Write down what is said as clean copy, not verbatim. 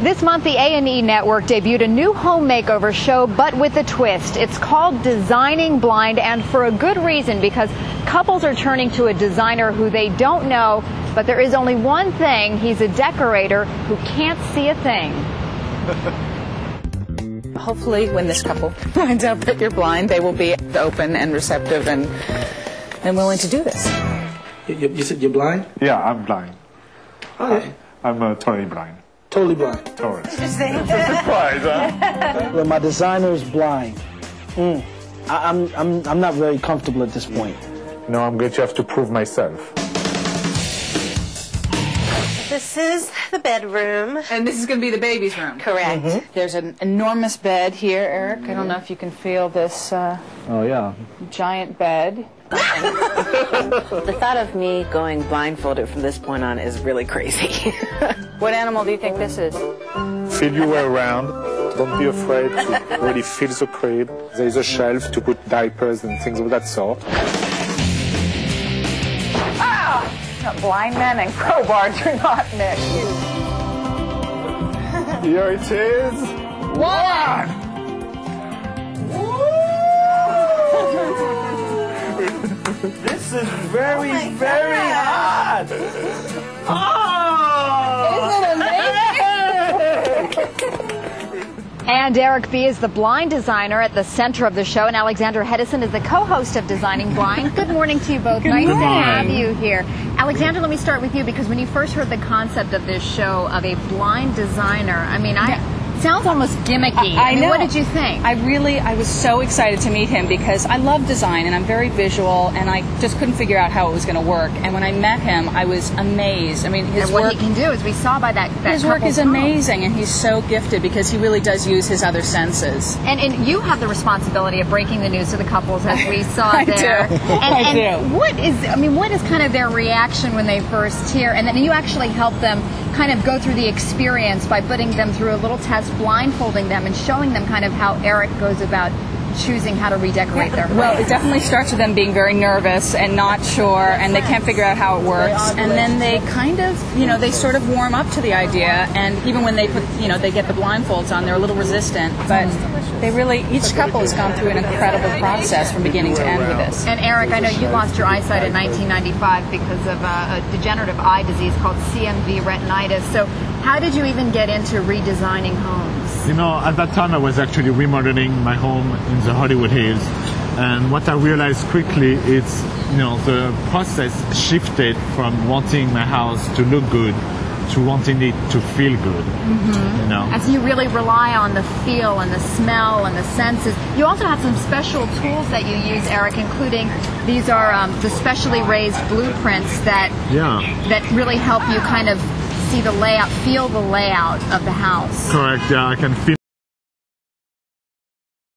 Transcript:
This month, the A&E Network debuted a new home makeover show, but with a twist. It's called Designing Blind, and for a good reason, because couples are turning to a designer who they don't know, but there is only one thing. He's a decorator who can't see a thing. Hopefully, when this couple finds out that you're blind, they will be open and receptive and willing to do this. You said you're blind? Yeah, I'm blind. Okay. I'm totally blind. Totally blind. Totally. Surprise, huh? Well, my designer is blind. I'm not very comfortable at this point. No, I'm going to have to prove myself. This is the bedroom. And this is going to be the baby's room. Correct. There's an enormous bed here, Eric. I don't know if you can feel this Oh, yeah. giant bed. The thought of me going blindfolded from this point on is really crazy. What animal do you think this is? Feel your way around. Don't be afraid to really feel the crib. There is a shelf to put diapers and things of that sort. Blind men and crowbars are not mixed. Here it is. One! This is very hot. And Eric B. is the blind designer at the center of the show, and Alexander Hedison is the co-host of Designing Blind. Good morning to you both. Nice to have you here. Alexander, let me start with you, because when you first heard the concept of this show of a blind designer, I mean, it sounds almost gimmicky. I mean, what did you think? I was so excited to meet him because I love design and I'm very visual, and I just couldn't figure out how it was going to work. And when I met him, I was amazed. I mean, his what work, he can do, as we saw by that his work is amazing, and he's so gifted because he really does use his other senses. And you have the responsibility of breaking the news to the couples, as we saw there. I do. What is kind of their reaction when they first hear, and then you actually help them kind of go through the experience by putting them through a little test, blindfolding them, and showing them kind of how Eric goes about choosing how to redecorate their home. Well, it definitely starts with them being very nervous and not sure, and they can't figure out how it works. And then they kind of, they sort of warm up to the idea. And even when they put, they get the blindfolds on, they're a little resistant. But they really, each couple has gone through an incredible process from beginning to end with this. And Eric, I know you lost your eyesight in 1995 because of a degenerative eye disease called CMV retinitis. So how did you even get into redesigning homes? At that time I was actually remodeling my home in the Hollywood Hills, and what I realized quickly is, the process shifted from wanting my house to look good to wanting it to feel good. As you really rely on the feel and the smell and the senses. You also have some special tools that you use, Eric, including these are the specially raised blueprints that really help you kind of see the layout, feel the layout of the house. Correct, yeah, I can feel